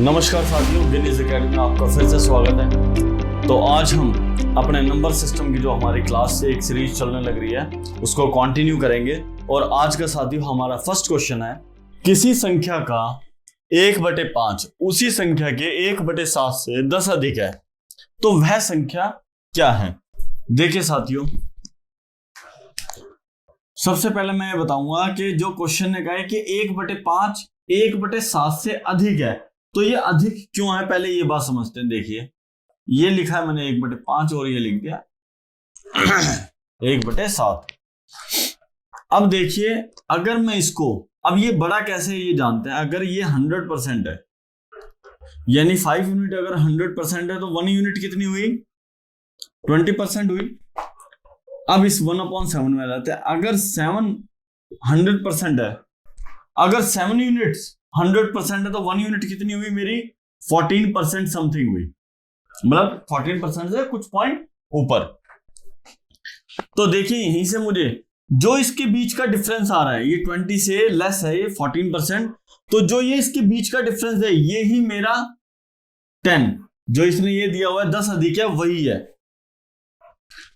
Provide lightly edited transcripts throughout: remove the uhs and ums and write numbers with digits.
नमस्कार साथियों, Guinness academy में आपका फिर से स्वागत है। तो आज हम अपने नंबर सिस्टम की जो हमारी क्लास से एक सीरीज चलने लग रही है उसको कंटिन्यू करेंगे। और आज का साथियों हमारा फर्स्ट क्वेश्चन है, किसी संख्या का 1/5 उसी संख्या के 1/7 से 10 अधिक है तो वह संख्या क्या है। देखिए साथियों, सबसे पहले मैं ये बताऊंगा कि जो क्वेश्चन ने कहा है कि 1/5 1/7 से अधिक है, तो ये अधिक क्यों है, पहले ये बात समझते हैं। देखिए, ये लिखा है मैंने 1/5 और ये लिख दिया 1/7। अब देखिए, अगर मैं इसको, अब ये बड़ा कैसे है ये जानते हैं। अगर ये 100% है, यानी 5 यूनिट अगर 100% है तो 1 यूनिट कितनी हुई, 20% हुई। अब इस 1/7 में लाते हैं। अगर 7 100% है, अगर 7 यूनिट्स 100% है तो 1 यूनिट कितनी हुई मेरी, 14% समथिंग हुई, मतलब 14% से कुछ पॉइंट ऊपर। तो देखिए, यहीं से मुझे जो इसके बीच का डिफरेंस आ रहा है, ये 20 से लेस है, ये 14%, तो जो ये इसके बीच का डिफरेंस है ये ही मेरा 10, जो इसने ये दिया हुआ है 10 अधिक है वही है।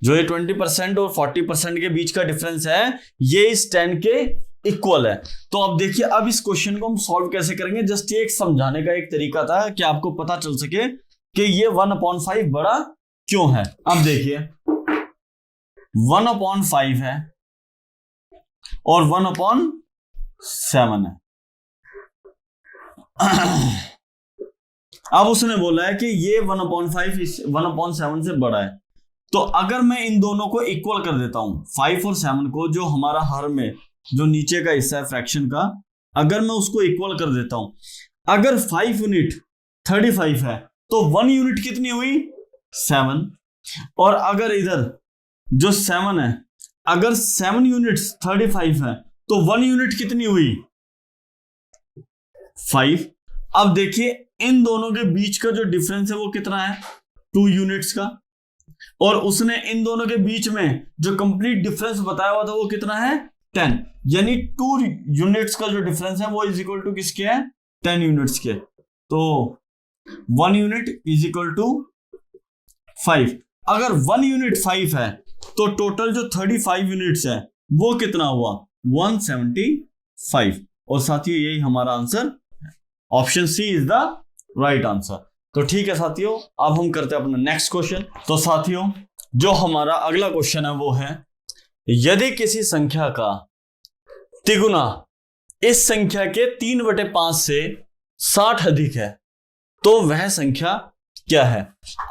जो ये 20% और 40% के बीच का डिफरेंस है ये इस 10 के इक्वल है। तो अब देखिए, अब इस क्वेश्चन को हम सॉल्व कैसे करेंगे, जस्ट ये एक समझाने का एक तरीका था कि आपको पता चल सके कि ये 1/5 बड़ा क्यों है। अब देखिए, 1/5 है और 1/7 है। अब उसने बोला है कि ये 1/5 इस 1/7 से बड़ा है। तो अगर मैं इन दोनों को इक्वल कर देता हूं, 5 और 7 को, जो हमारा हर में जो नीचे का हिस्सा है फ्रैक्शन का, अगर मैं उसको इक्वल कर देता हूं, अगर 5 यूनिट 35 है तो 1 यूनिट कितनी हुई, 7। और अगर इधर जो 7 है, अगर 7 यूनिट्स 35 है तो 1 यूनिट कितनी हुई, 5। अब देखिए, इन दोनों के बीच का जो डिफरेंस है वो कितना है, 2 यूनिट्स का। और उसने इन दोनों के बीच में जो कंप्लीट डिफरेंस बताया हुआ था वो कितना है, 10। यानी 2 यूनिट्स का जो डिफरेंस है वो इज इक्वल टू किसके है, 10 यूनिट्स के। तो 1 यूनिट इज इक्वल टू 5। अगर 1 यूनिट 5 है तो टोटल जो 35 यूनिट्स है वो कितना हुआ, 175। और साथियों यही हमारा answer, option C is the right answer. तो ठीक है साथियों, अब हम करते हैं अपना नेक्स्ट क्वेश्चन। तो साथियों, जो हमारा अगला क्वेश्चन है वो है, यदि किसी संख्या का तिगुना इस संख्या के 3/5 से 60 अधिक है तो वह संख्या क्या है।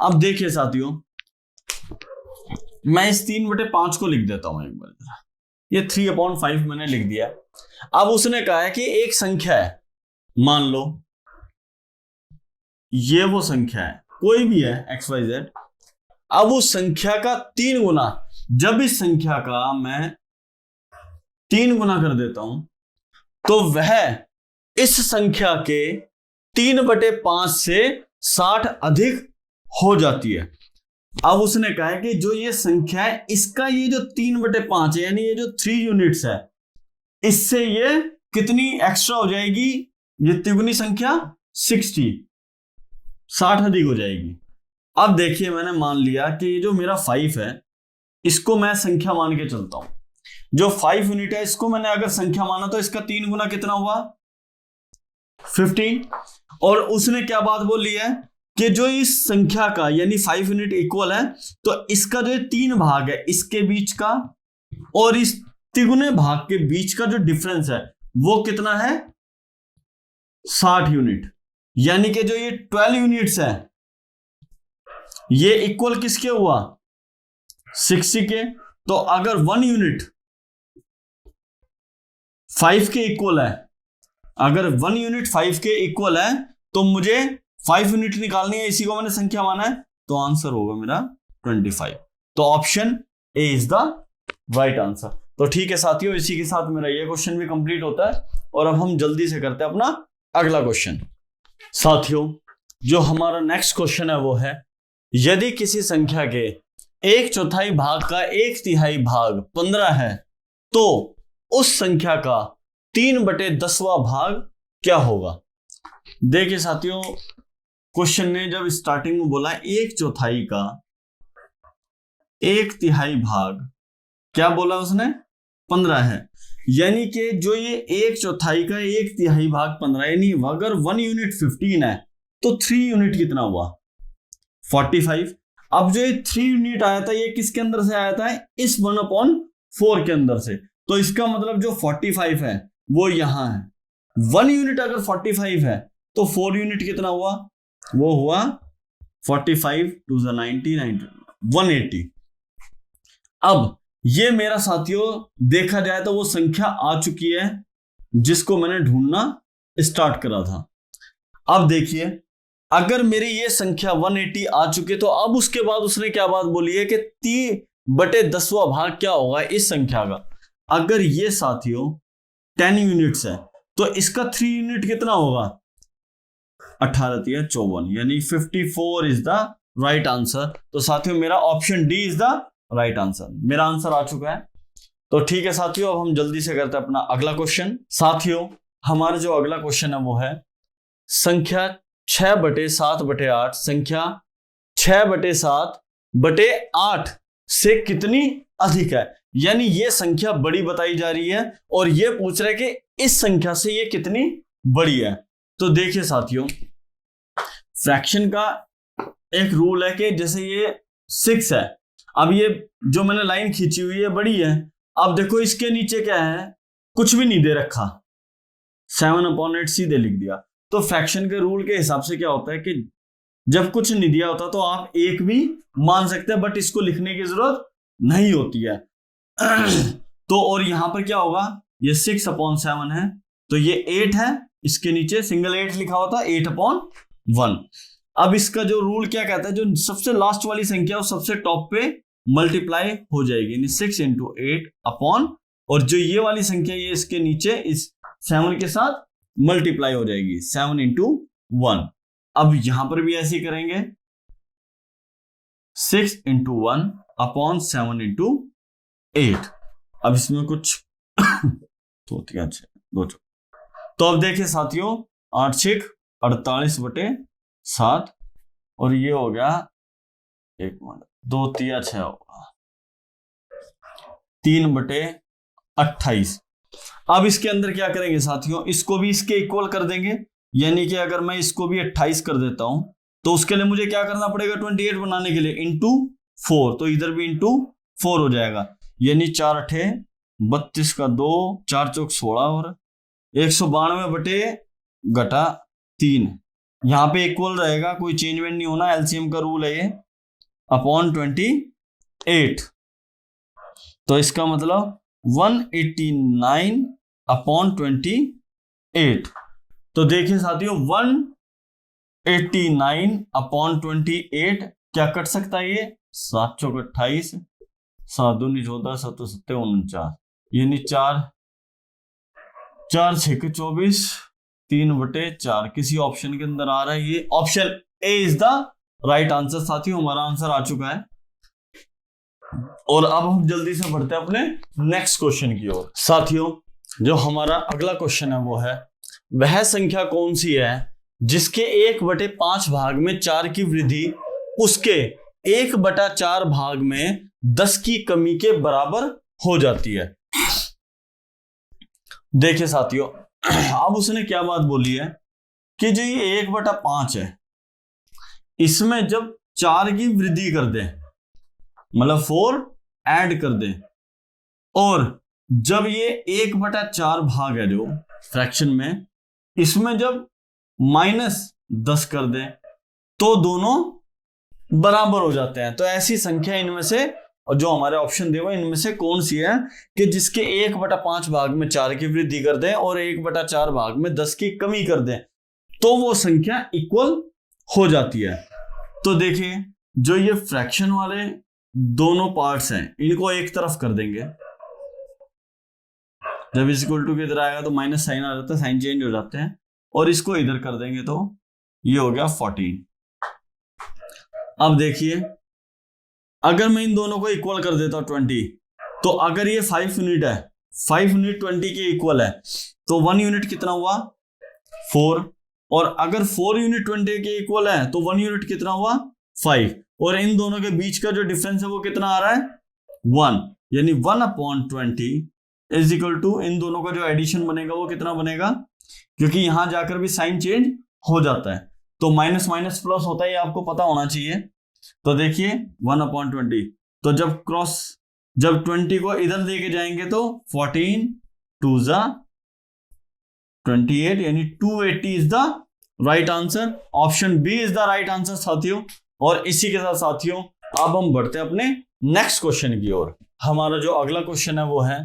अब देखिए साथियों, मैं इस 3/5 को लिख देता हूं एक बार, ये 3/5 मैंने लिख दिया। अब उसने कहा है कि एक संख्या है, मान लो ये वो संख्या है, कोई भी है XYZ। अब उस संख्या का 3 गुना, जब इस संख्या का मैं 3 गुना कर देता हूं तो वह इस संख्या के 3/5 से 60 अधिक हो जाती है। अब उसने कहा है कि जो ये संख्या है इसका ये जो 3/5 है, यानी ये जो 3 यूनिट्स है, इससे ये कितनी एक्स्ट्रा हो जाएगी, ये तिगुनी संख्या 60 अधिक हो जाएगी। अब देखिए, मैंने मान लिया कि ये जो मेरा 5 है इसको मैं संख्या मान के चलता हूं। जो 5 यूनिट है इसको मैंने अगर संख्या माना तो इसका 3 गुना कितना हुआ, 15। और उसने क्या बात बोली है कि जो इस संख्या का यानी 5 यूनिट इक्वल है, तो इसका जो 3 भाग है इसके बीच का और इस तिगुने भाग के बीच का जो डिफरेंस है वो कितना है, 60 यूनिट। यानी कि जो ये 12 यूनिट्स है ये इक्वल किसके हुआ, 60 के। तो अगर 1 यूनिट 5 के इक्वल है, अगर 1 यूनिट 5 के इक्वल है तो मुझे 5 यूनिट निकालनी है, इसी को मैंने संख्या माना है, तो आंसर होगा मेरा 25। तो option A is the right answer. तो ठीक है साथियों, इसी के साथ मेरा ये क्वेश्चन भी कंप्लीट होता है। और अब हम जल्दी से करते हैं अपना अगला क्वेश्चन। साथियों, जो हमारा नेक्स्ट क्वेश्चन है वो है, यदि किसी संख्या के 1/4 भाग का 1/3 भाग 15 है तो उस संख्या का 3/10वां भाग क्या होगा। देखिए साथियों, क्वेश्चन ने जब स्टार्टिंग में बोला 1/4 का 1/3 भाग, क्या बोला उसने, 15 है। यानी कि जो ये 1/4 का 1/3 भाग 15, यानी अगर 1 यूनिट 15 है तो 3 यूनिट कितना हुआ, 45। अब जो ये 3 यूनिट आया था ये किसके अंदर से आया था, इस 1/4 के अंदर से। तो इसका मतलब जो 45 है वो यहां है। 1 यूनिट अगर 45 है तो 4 यूनिट कितना हुआ, वो हुआ 45 2 90 180। अब ये मेरा साथियों देखा जाए तो वो संख्या आ चुकी है जिसको मैंने ढूंढना स्टार्ट करा था। अब देखिए, अगर मेरी ये संख्या 180 आ चुकी तो अब उसके बाद उसने क्या बात बोली है कि 3/10वां भाग क्या होगा इस संख्या का। अगर ये साथियों 10 यूनिट्स है तो इसका 3 यूनिट कितना होगा, 18 3 54, यानी 54 इज द राइट आंसर। तो साथियों मेरा option D is the right answer, मेरा आंसर आ चुका है। तो ठीक है साथियों, अब हम जल्दी से करते हैं अपना अगला क्वेश्चन। साथियों हमारा जो अगला क्वेश्चन है वो है संख्या 6/7/8, संख्या 6/7/8 से कितनी अधिक है। यानी ये संख्या बड़ी बताई जा रही है और ये पूछ रहा है कि इस संख्या से ये कितनी बड़ी है। तो देखिए साथियों, फ्रैक्शन का एक रूल है कि जैसे ये 6 है, अब ये जो मैंने लाइन खींची हुई है बड़ी है। अब देखो इसके नीचे क्या है, कुछ भी नहीं दे रखा, 7/8 सीधे लिख दिया। तो फ्रैक्शन के रूल के हिसाब से क्या होता है कि जब कुछ नहीं दिया होता तो आप 1 भी मान सकते हैं, बट इसको लिखने की जरूरत नहीं होती है। तो और यहां पर क्या होगा, ये 6/7 है तो ये 8 है, इसके नीचे सिंगल 8 लिखा होता 8/1। अब इसका जो रूल क्या कहता है, जो सबसे लास्ट वाली संख्या वो सबसे टॉप पे मल्टीप्लाई हो जाएगी, यानी 6 × 8 और जो ये वाली संख्या ये इसके नीचे इस 7 के साथ मल्टीप्लाई हो जाएगी, 7 × 1। अब यहां पर भी ऐसे ही करेंगे, 6 × 1/7 × 8। अब इसमें कुछ तो अब देखिए साथियों, 8 6 48/7 और ये हो गया 1 मिनट 2 3 6 होगा 3/28। अब इसके अंदर क्या करेंगे साथियों, इसको भी इसके इक्वल कर देंगे। यानी कि अगर मैं इसको भी 28 कर देता हूं तो उसके लिए मुझे क्या करना पड़ेगा, 28 बनाने के लिए इंटू 4, तो इधर भी इंटू 4 हो जाएगा। यानी 4 8 32 का 2 4 चौक 16 और 192/3। यहां पे इक्वल रहेगा, कोई चेंजमेंट नहीं होना, एलसीएम का रूल है ये, /28। तो इसका मतलब 189/28। तो देखिए साथियों 189/28 क्या कट सकता है, ये 7 चौक 28 7 दूनी 14 7 7 49, यानी 4 4 6 24 3/4 किसी ऑप्शन के अंदर आ रहा है। ये option A is the right answer. साथियों हमारा आंसर आ चुका है और अब हम जल्दी से बढ़ते हैं अपने नेक्स्ट क्वेश्चन की ओर। साथियों जो हमारा अगला क्वेश्चन है वो है, वह संख्या कौन सी है जिसके 1/5 भाग में 4 की वृद्धि उसके 1/4 भाग में 10 की कमी के बराबर हो जाती है। देखिए साथियों, अब उसने क्या बात बोली है कि जो ये 1/5 है इसमें जब 4 की वृद्धि कर दें, मतलब 4 ऐड कर दें, और जब ये 1/4 भाग है जो फ्रैक्शन में, इसमें जब -10 कर दें तो दोनों बराबर हो जाते हैं। तो ऐसी संख्या इनमें से, और जो हमारे ऑप्शन दिए हुए इनमें से कौन सी है कि जिसके 1/5 भाग में 4 की वृद्धि कर दें और 1/4 भाग में 10 की कमी कर दें तो वो संख्या इक्वल हो जाती है। तो देखिए जो ये फ्रैक्शन वाले दोनों पार्ट्स हैं इनको एक तरफ कर देंगे, जब इक्वल टू के इधर आएगा तो माइनस साइन आ जाता है, साइन चेंज हो जाते हैं, और इसको इधर कर देंगे तो ये हो गया 14। अब देखिए अगर मैं इन दोनों को इक्वल कर देता हूं 20, तो अगर ये 5 यूनिट है, 5 यूनिट 20 के इक्वल है, तो 1 यूनिट कितना हुआ 4, और अगर 4 यूनिट 20 के इक्वल है तो 1 यूनिट कितना हुआ 5, और इन दोनों के बीच का जो डिफरेंस है वो कितना आ रहा है 1, यानी 1/20 इज इक्वल टू, इन दोनों का जो एडिशन बनेगा वो कितना बनेगा, क्योंकि यहां जाकर भी साइन चेंज हो जाता है तो माइनस माइनस प्लस होता है, ये आपको पता होना चाहिए। तो देखिए 1/20, तो जब 20 को इधर लेके जाएंगे तो 14 2 जा 28, यानी 280 is the right answer. Option B is the right answer साथियों। और इसी के साथ साथियों अब हम बढ़ते हैं अपने नेक्स्ट क्वेश्चन की ओर। हमारा जो अगला क्वेश्चन है वो है,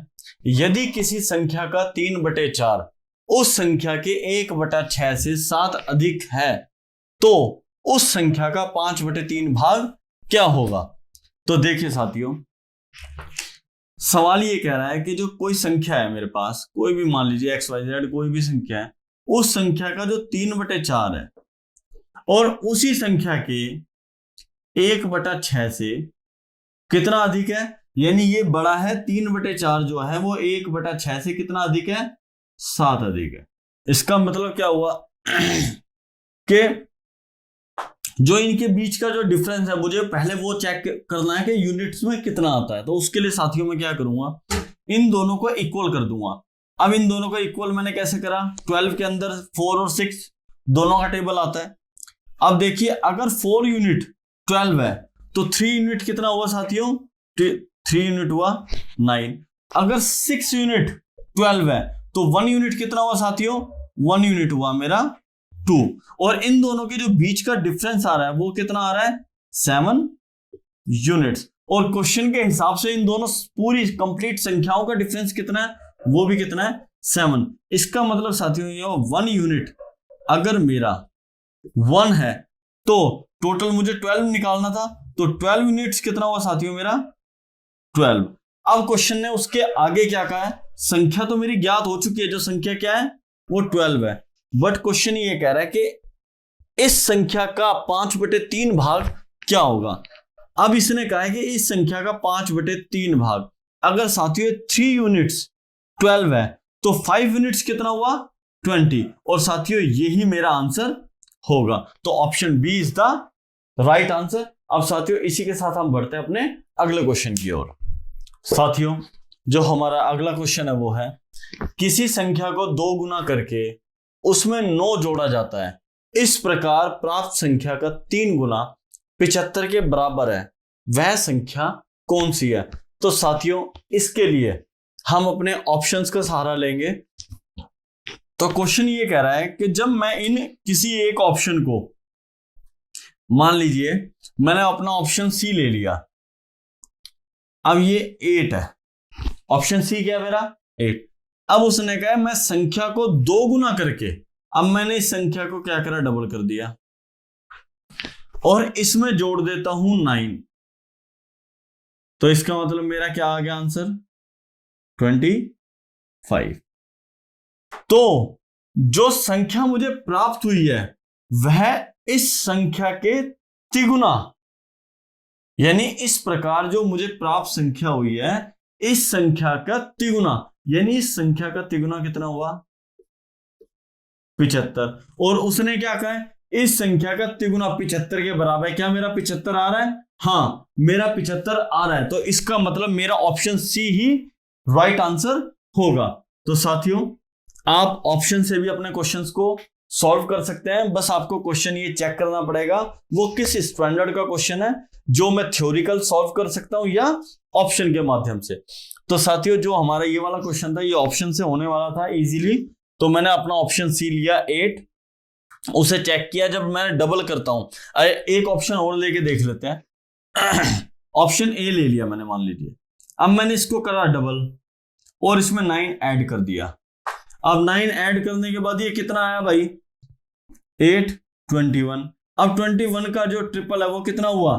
यदि किसी संख्या का 3/4 उस संख्या के 1/6 से 7 अधिक है तो उस संख्या का 5/3 भाग क्या होगा। तो देखिए साथियों, सवाल ये कह रहा है कि जो कोई संख्या है मेरे पास, कोई भी मान लीजिए XYZ कोई भी संख्या है, उस संख्या का जो 3/4 है और उसी संख्या के 1/6 से कितना अधिक है, यानी ये बड़ा है 3/4 जो है वो 1/6 से कितना अधिक है 7 अधिक है। इसका मतलब क्या हुआ कि जो इनके बीच का जो डिफरेंस है मुझे पहले वो चेक करना है कि यूनिट्स में कितना आता है। तो उसके लिए साथियों मैं क्या करूंगा, इन दोनों को इक्वल कर दूंगा। अब इन दोनों को इक्वल मैंने कैसे करा, 12 के अंदर 4 और 6 दोनों का टेबल आता है। अब देखिए अगर 4 यूनिट 12 है तो 3 यूनिट कितना हुआ साथियों, 3 यूनिट हुआ 9। अगर 6 यूनिट 12 है तो 1 यूनिट कितना हुआ साथियों, 1 यूनिट हुआ मेरा 2। और इन दोनों के जो बीच का डिफरेंस आ रहा है वो कितना आ रहा है 7 यूनिट्स। और क्वेश्चन के हिसाब से इन दोनों पूरी कंप्लीट संख्याओं का डिफरेंस कितना है, वो भी कितना है 7। इसका मतलब साथियों ये 1 यूनिट अगर मेरा 1 है तो टोटल मुझे 12 निकालना था, तो 12 यूनिट्स कितना हुआ साथियों मेरा 12। अब क्वेश्चन ने उसके आगे क्या कहा है, संख्या तो मेरी ज्ञात हो चुकी है, जो संख्या क्या है वो 12 है, बट क्वेश्चन ये कह रहा है कि इस संख्या का 5/3 भाग क्या होगा। अब इसने कहा है कि इस संख्या का 5/3 भाग, अगर साथियों 3 यूनिट्स 12 है तो 5 यूनिट्स कितना हुआ 20, और साथियों यही मेरा आंसर होगा। तो option B is the right answer. अब साथियों इसी के साथ हम बढ़ते हैं अपने अगले क्वेश्चन की ओर। साथियों जो हमारा अगला क्वेश्चन है वो है, किसी संख्या को 2 गुना करके उसमें 9 जोड़ा जाता है, इस प्रकार प्राप्त संख्या का 3 गुना 75 के बराबर है, वह संख्या कौन सी है। तो साथियों इसके लिए हम अपने ऑप्शंस का सहारा लेंगे। तो क्वेश्चन ये कह रहा है कि जब मैं इन किसी एक ऑप्शन को, मान लीजिए मैंने अपना ऑप्शन सी ले लिया, अब ये 8 है, ऑप्शन सी क्या है मेरा 8। अब उसने कहा मैं संख्या को 2 गुना करके, अब मैंने इस संख्या को क्या करा डबल कर दिया और इसमें जोड़ देता हूं 9, तो इसका मतलब मेरा क्या आ गया आंसर 25। तो जो संख्या मुझे प्राप्त हुई है वह इस संख्या के तिगुना, यानी इस प्रकार जो मुझे प्राप्त संख्या हुई है इस संख्या का तिगुना, यानी इस संख्या का तिगुना कितना हुआ 75। और उसने क्या कहा है, इस संख्या का तिगुना 75 के बराबर है। क्या मेरा 75 आ रहा है, हाँ मेरा 75 आ रहा है, तो इसका मतलब मेरा ऑप्शन सी ही राइट आंसर होगा। तो साथियों आप ऑप्शन से भी अपने क्वेश्चंस को सॉल्व कर सकते हैं, बस आपको क्वेश्चन ये चेक करना पड़ेगा वो किस स्टैंडर्ड का क्वेश्चन है, जो मैं थ्योरिकल सॉल्व कर सकता हूं या ऑप्शन के माध्यम से। तो साथियों जो हमारा ये वाला क्वेश्चन था ये ऑप्शन से होने वाला था इजीली, तो मैंने अपना ऑप्शन सी लिया 8, उसे चेक किया। जब मैं डबल करता हूं, एक ऑप्शन और लेके देख लेते हैं। ऑप्शन ए ले लिया मैंने, मान लीजिए, अब मैंने इसको करा डबल और इसमें 9 ऐड कर दिया। अब 9 ऐड करने के बाद ये कितना आया भाई 8 21। अब 21 का जो ट्रिपल है वो कितना हुआ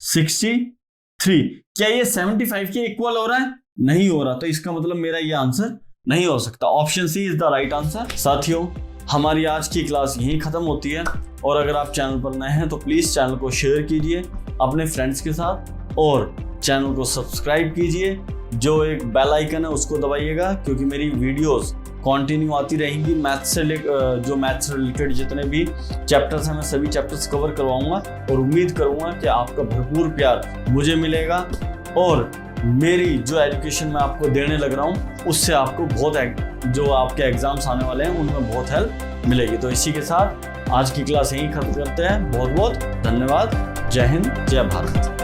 63। क्या ये 75 के इक्वल हो रहा है, नहीं हो रहा, तो इसका मतलब मेरा ये आंसर नहीं हो सकता। Option C is the right answer. साथियों हमारी आज की क्लास यहीं खत्म होती है, और अगर आप चैनल पर नए हैं तो प्लीज चैनल को शेयर कीजिए अपने फ्रेंड्स के साथ और चैनल को सब्सक्राइब कीजिए। जो एक बेल आइकन है उसको दबाइएगा, क्योंकि मेरी वीडियोस कंटिन्यू आती रहेंगी। जो मैथ्स से रिलेटेड जितने भी चैप्टर्स हैं मैं सभी चैप्टर्स कवर करवाऊंगा और उम्मीद करूंगा कि आपका भरपूर प्यार मुझे मिलेगा और मेरी जो एजुकेशन मैं आपको देने लग रहा हूँ उससे आपको बहुत जो आपके एग्जाम्स आने वाले हैं उनमें बहुत हेल्प मिलेगी। तो इसी के साथ आज की क्लास यहीं खत्म करते हैं। बहुत बहुत धन्यवाद। जय हिंद, जय भारत।